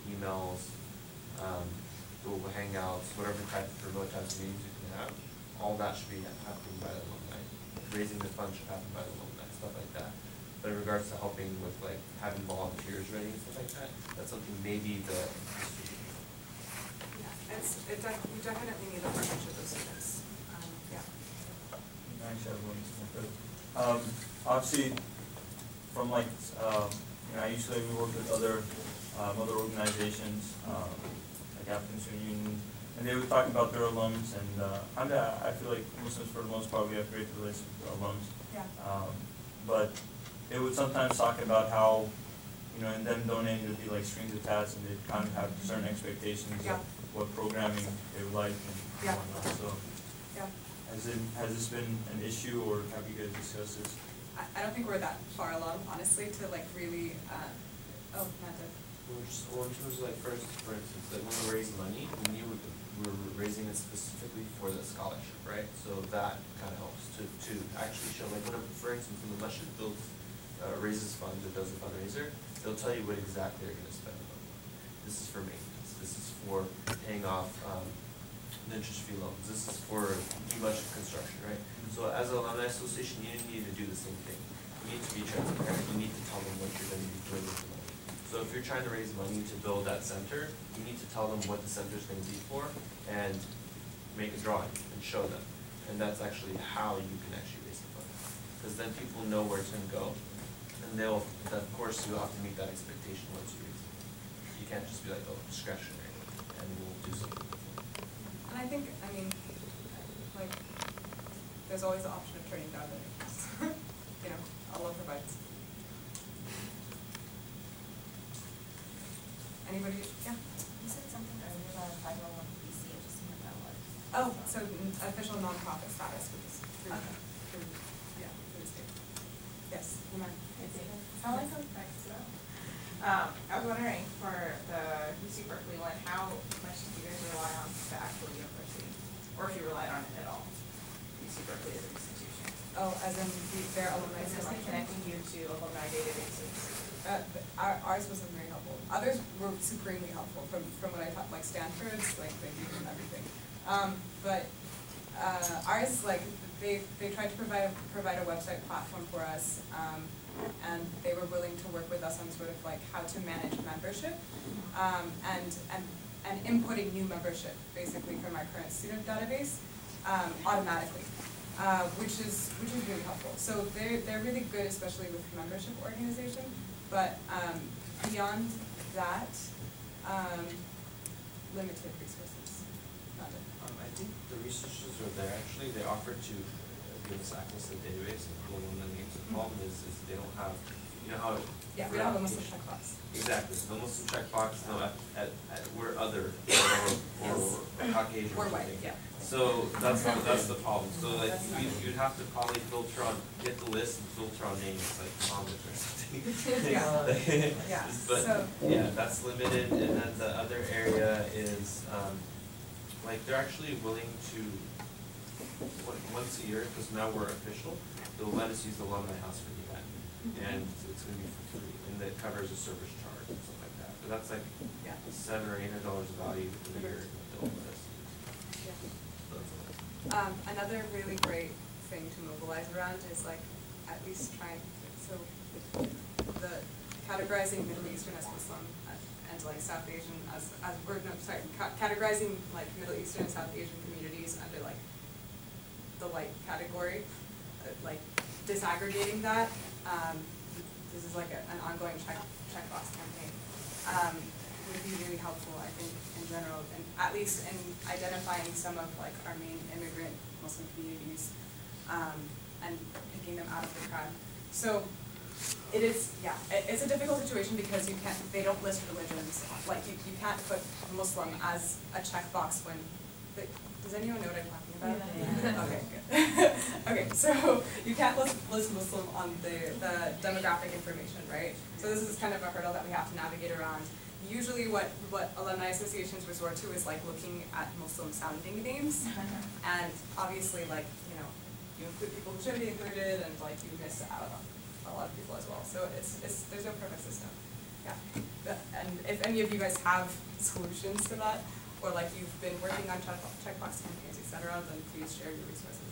[SPEAKER 7] emails, Google Hangouts, whatever type of remote types of meetings you can have, all that should be happening by the alumni. Raising the funds should happen by the alumni, stuff like that. But in regards to helping with like having volunteers ready and stuff like that, that's something maybe the
[SPEAKER 1] We definitely need a partnership with students. Yeah.
[SPEAKER 12] Actually, I have one more. Obviously, from like, I usually work with other organizations, like African Student Union, and they would talk about their alums, and I feel like Muslims for the most part, we have great relations with our alums.
[SPEAKER 1] Yeah.
[SPEAKER 12] But they would sometimes talk about how, in them donating, there'd be like strings attached, and they'd kind of have certain expectations of what programming they would like and whatnot. So, has this been an issue, or have you guys discussed this?
[SPEAKER 1] I don't think we're that far along, honestly, to like really, not to.
[SPEAKER 7] Well, in terms of like for instance, like when we raise money, we're raising it specifically for the scholarship, right? So that kind of helps to actually show, like whenever, for instance, when the masjid raises funds or does a fundraiser, they'll tell you what exactly they're going to spend the money on. This is for maintenance. This is for paying off the interest-free loans. This is for much construction, right? So as an alumni association, you need to do the same thing. You need to be transparent. You need to tell them what you're going to be doing with the money. So if you're trying to raise money to build that center, you need to tell them what the center is going to be for and make a drawing and show them. And that's actually how you can actually raise the funds. Because then people know where it's going to go. And of course, you'll have to meet that expectation once you raise it. You can't just be like, oh, discretionary, and we'll do something.
[SPEAKER 1] And I think, like, there's always the option of turning down donations. Allah provides. Anybody? Yeah.
[SPEAKER 4] You said something earlier about a 501(c)(3), I just didn't know what.
[SPEAKER 1] Oh, so official nonprofit status for this. For the state. Yes, Iman.
[SPEAKER 19] I like some facts as well. I was wondering for the UC Berkeley one, how much do you guys rely on the actual university, or if you relied on it at all? UC Berkeley as an institution.
[SPEAKER 1] Oh, as in their alumni
[SPEAKER 19] Is this like connecting you to alumni databases?
[SPEAKER 1] Ours wasn't very helpful. Others were supremely helpful from what I thought, like Stanford's, like they gave them everything. But ours, like they tried to provide a website platform for us. and they were willing to work with us on sort of like how to manage membership, and inputting new membership basically from our current student database automatically, which is really helpful. So they're really good, especially with membership organization. But beyond that, limited resources.
[SPEAKER 7] I think the resources are there actually. They offer to give us access to the database and pull in the names. The problem is they don't have, you know how.
[SPEAKER 1] Yeah, we don't have a Muslim checkbox.
[SPEAKER 7] Exactly, no Muslim checkbox, no we're other, or Caucasian or
[SPEAKER 1] We're white,
[SPEAKER 7] something.
[SPEAKER 1] yeah.
[SPEAKER 7] So that's the problem. So like you'd have to probably filter on, get the list and filter on names like Muhammad or something.
[SPEAKER 1] Yeah.
[SPEAKER 7] But
[SPEAKER 1] So,
[SPEAKER 7] yeah, that's limited. And then the other area is like they're actually willing to once a year, because now we're official, they'll let us use the alumni house for the event, and it's going to be for free, and that covers a service charge and stuff like that. But that's like $700 or $800 of value per year that they'll let us use.
[SPEAKER 1] another really great thing to mobilize around is like at least trying, so the categorizing Middle Eastern as Muslim and like South Asian categorizing like Middle Eastern and South Asian communities under like the white category, like disaggregating that. This is like an ongoing checkbox campaign. Would be really helpful, I think, in general, and at least in identifying some of like our main immigrant Muslim communities, and picking them out of the crowd. So it is, it's a difficult situation because they don't list religions. Like you can't put Muslim as a checkbox when, does anyone know what I'm talking about? Yeah. Okay, good. Okay, so you can't list Muslim on the demographic information, right? So this is kind of a hurdle that we have to navigate around. Usually what alumni associations resort to is like looking at Muslim sounding names, and obviously like, you include people who should be included, and like you miss out on a lot of people as well. So there's no perfect system. Yeah. And if any of you guys have solutions to that, or like you've been working on checkbox campaigns, etc., then please share your resources.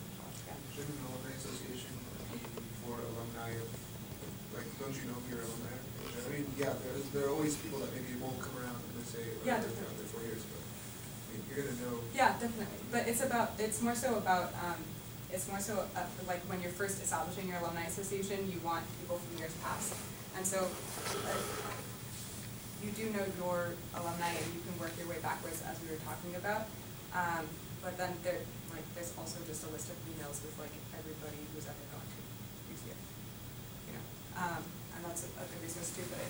[SPEAKER 18] Shouldn't an alumni association be for alumni of, like, don't you know your alumni? I mean, yeah, there are always people that maybe won't come around and they say,
[SPEAKER 1] Yeah,
[SPEAKER 18] I've been out there 4 years, but I mean, you're gonna know.
[SPEAKER 1] Yeah, definitely. But it's more so about like when you're first establishing your alumni association, you want people from years past, and so you do know your alumni and you can work your way backwards as we were talking about. But then there's also just a list of emails with like everybody who's ever gone to UCF, and that's a good resource too. But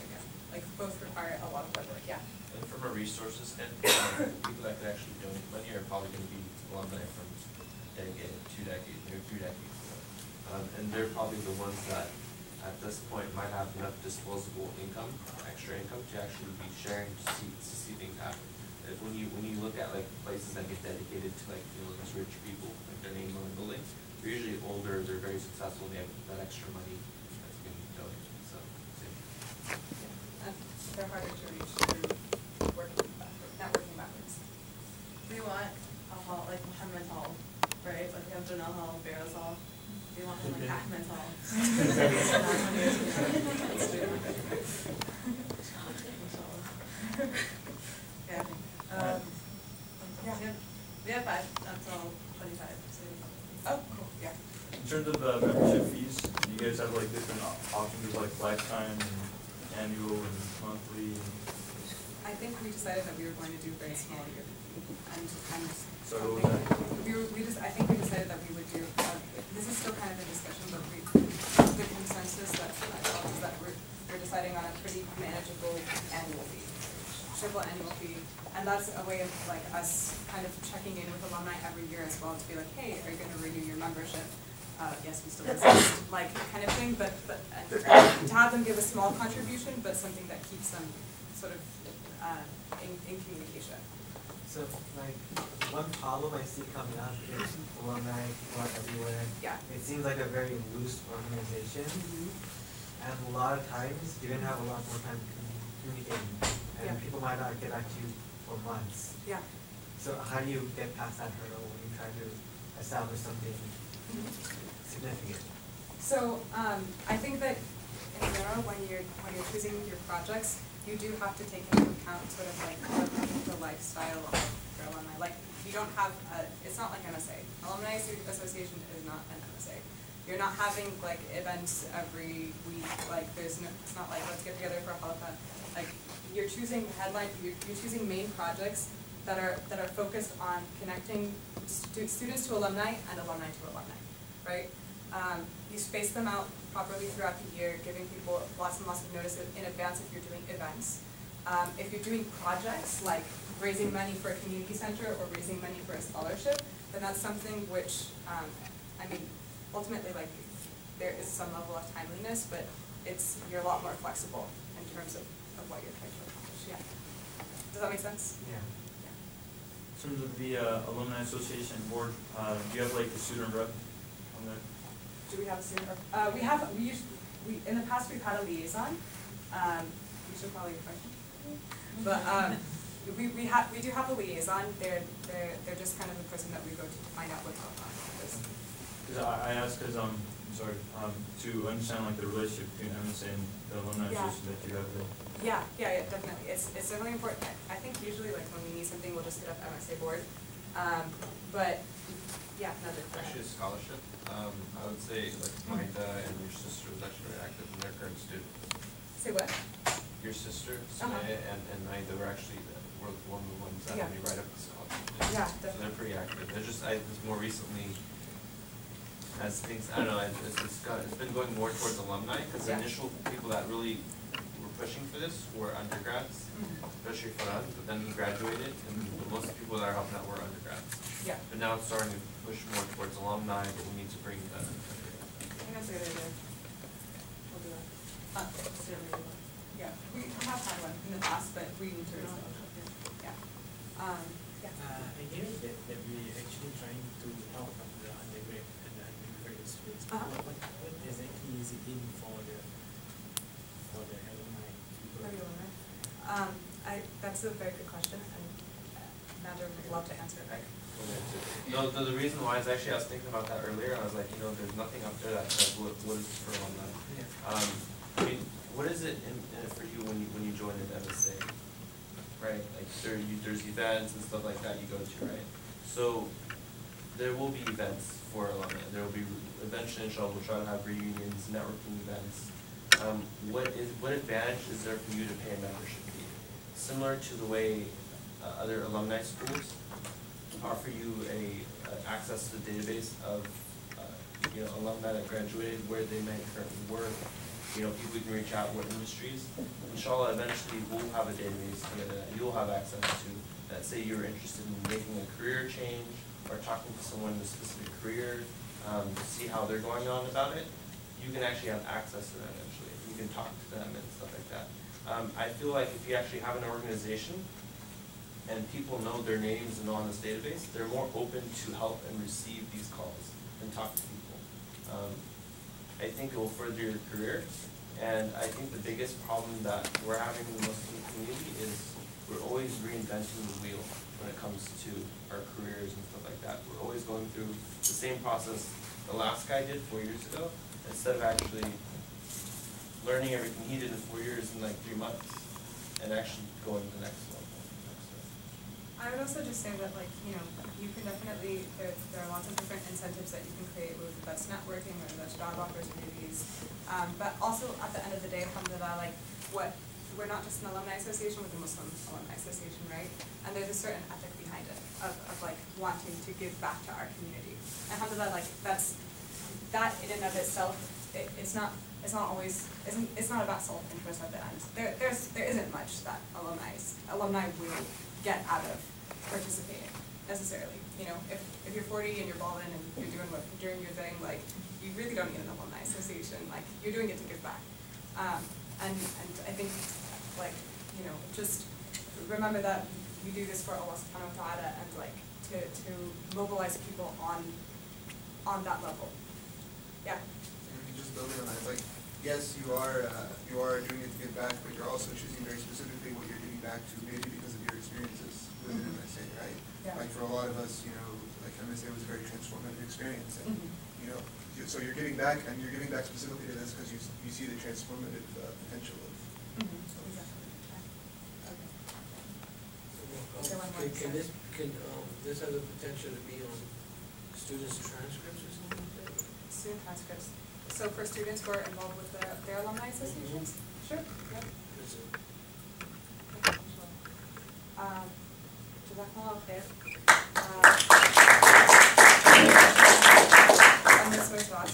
[SPEAKER 1] again, like both require a lot of work. Yeah.
[SPEAKER 7] And from a resources standpoint, people that could actually donate money are probably going to be alumni from a decade, 2 decades, or 3 decades ago, and they're probably the ones that at this point might have enough disposable income, extra income, to actually be sharing to see things happen. If when you look at like places that get dedicated to like these rich people, like their names on the building, they're usually older, they're very successful, they have that extra money that's being donated. So
[SPEAKER 1] and they're harder to reach through networking backwards.
[SPEAKER 2] We want a hall like Muhammad's hall, right? Like we have Janelle Hall, Barrow's Hall. We want one like Ahmed's hall. We have 5 until 25.
[SPEAKER 1] Oh, cool. Yeah.
[SPEAKER 12] In terms of membership fees, do you guys have like different options like lifetime and annual and monthly?
[SPEAKER 1] I think we decided that we were going to do very small year, and
[SPEAKER 12] So what was that?
[SPEAKER 1] I think we decided that we would do. This is still kind of a discussion, but the consensus that I thought is that we're deciding on a pretty manageable annual fee, simple annual fee, and that's a way of like us kind of checking in with alumni every year as well to be like, hey, are you going to renew your membership? Yes, we still exist, like kind of thing, but to have them give a small contribution, but something that keeps them sort of in communication.
[SPEAKER 11] So, like, one problem I see coming up is alumni, people are everywhere.
[SPEAKER 1] Yeah.
[SPEAKER 11] It seems like a very loose organization, and a lot of times you're gonna have a lot more time communicating, and people might not get back to you for months.
[SPEAKER 1] Yeah.
[SPEAKER 11] So how do you get past that hurdle when you try to establish something significant?
[SPEAKER 1] So I think that in general, when you're choosing your projects, you do have to take into account sort of like the lifestyle of your alumni. Like you don't have it's not like MSA. Alumni Association is not an MSA. You're not having like events every week. Like it's not like let's get together for a halakha. Like you're choosing you're choosing main projects that are focused on connecting students to alumni and alumni to alumni, right? You space them out properly throughout the year, giving people lots and lots of notice in advance if you're doing events. If you're doing projects like raising money for a community center or raising money for a scholarship, then that's something which, I mean, ultimately, like, there is some level of timeliness, but you're a lot more flexible in terms of what you're trying to accomplish. Yeah. Does that make sense?
[SPEAKER 11] Yeah.
[SPEAKER 12] In terms of the Alumni Association board, do you have like a student rep on there?
[SPEAKER 1] Do we have a student rep? In the past we've had a liaison. We should probably question. But we do have a liaison. They're just kind of the person that we go to find out what's going on.
[SPEAKER 12] Because I asked because I'm sorry to understand like the relationship between MSA and the Alumni Association that you have there.
[SPEAKER 1] Yeah, definitely. It's definitely important. I think usually like when we need something, we'll just hit up MSA board. But yeah, no,
[SPEAKER 7] actually a scholarship. I would say like Maida and your sister is actually very active in their current student.
[SPEAKER 1] Say what?
[SPEAKER 7] Your sister, Sumaya, and Maida were actually one of the ones that helped me write up the scholarship.
[SPEAKER 1] Yeah,
[SPEAKER 7] definitely. So they're pretty active. They're just more recently, as things, I don't know, it's been going more towards alumni because the initial people that really were pushing for this were undergrads, especially Farhan, but then he graduated and most of the people that are helping out were undergrads.
[SPEAKER 1] Yeah.
[SPEAKER 7] But now it's starting to push more towards alumni, but we need to bring that.
[SPEAKER 1] I think that's a good idea. We'll do that. Yeah, we have had one in the past, but we need to resolve it. Yeah.
[SPEAKER 10] I hear that we actually trying to help the undergrad and the undergraduate students. What exactly is it in for the alumni people?
[SPEAKER 1] That's a very good question, and Nader would love to answer it, right?
[SPEAKER 7] No, the reason why is actually I was thinking about that earlier. I was like, there's nothing up there that says what is this for alumni. I mean, what is it in it for you when you join an MSA, right? Like there's events and stuff like that you go to, right? So there will be events for alumni. There will be eventually, inshallah, we'll try to have reunions, networking events. What advantage is there for you to pay a membership fee? Similar to the way other alumni schools offer you access to the database of alumni that graduated, where they may currently work, people you can reach out, what industries. Inshallah, eventually we'll have a database together that you'll have access to that say you're interested in making a career change or talking to someone in a specific career to see how they're going on about it. You can actually have access to them eventually. You can talk to them and stuff like that. I feel like if you actually have an organization and people know their names and know on this database, they're more open to help and receive these calls and talk to people. I think it will further your career, and I think the biggest problem that we're having in the Muslim community is we're always reinventing the wheel when it comes to our careers and stuff like that. We're always going through the same process the last guy did 4 years ago, instead of actually learning everything he did in 4 years in like 3 months and actually going to the next one.
[SPEAKER 1] I would also just say that, like, you can definitely, there are lots of different incentives that you can create, whether that's networking, whether that's job opportunities. But also, at the end of the day, alhamdulillah, like, we're not just an alumni association, we're the Muslim Alumni Association, right? And there's a certain ethic behind it, of like, wanting to give back to our community. And alhamdulillah, like, that in and of itself, it's not always, it's not about self-interest at the end. There isn't much that alumni will get out of participating necessarily. If you're 40 and you're balling and you're doing your thing, like, you really don't need an alumni association. Like, you're doing it to give back. And I think, like, just remember that we do this for Allah subhanahu wa ta'ala, and like to mobilize people on that level. Yeah.
[SPEAKER 18] And just building on that, it's like, yes, you are doing it to give back, but you're also choosing very specifically what you're giving back to, maybe because of your experiences within MSA, right?
[SPEAKER 1] Yeah.
[SPEAKER 18] Like for a lot of us, like MSA was a very transformative experience, and you know, so you're giving back, and you're giving back specifically to this because you see the transformative potential of.
[SPEAKER 9] This has the potential to be on students' transcripts or something like that?
[SPEAKER 1] Student transcripts. So for students who are involved with their alumni associations? Sure, yeah. جزاكم الله خير. Ms. Mirtas.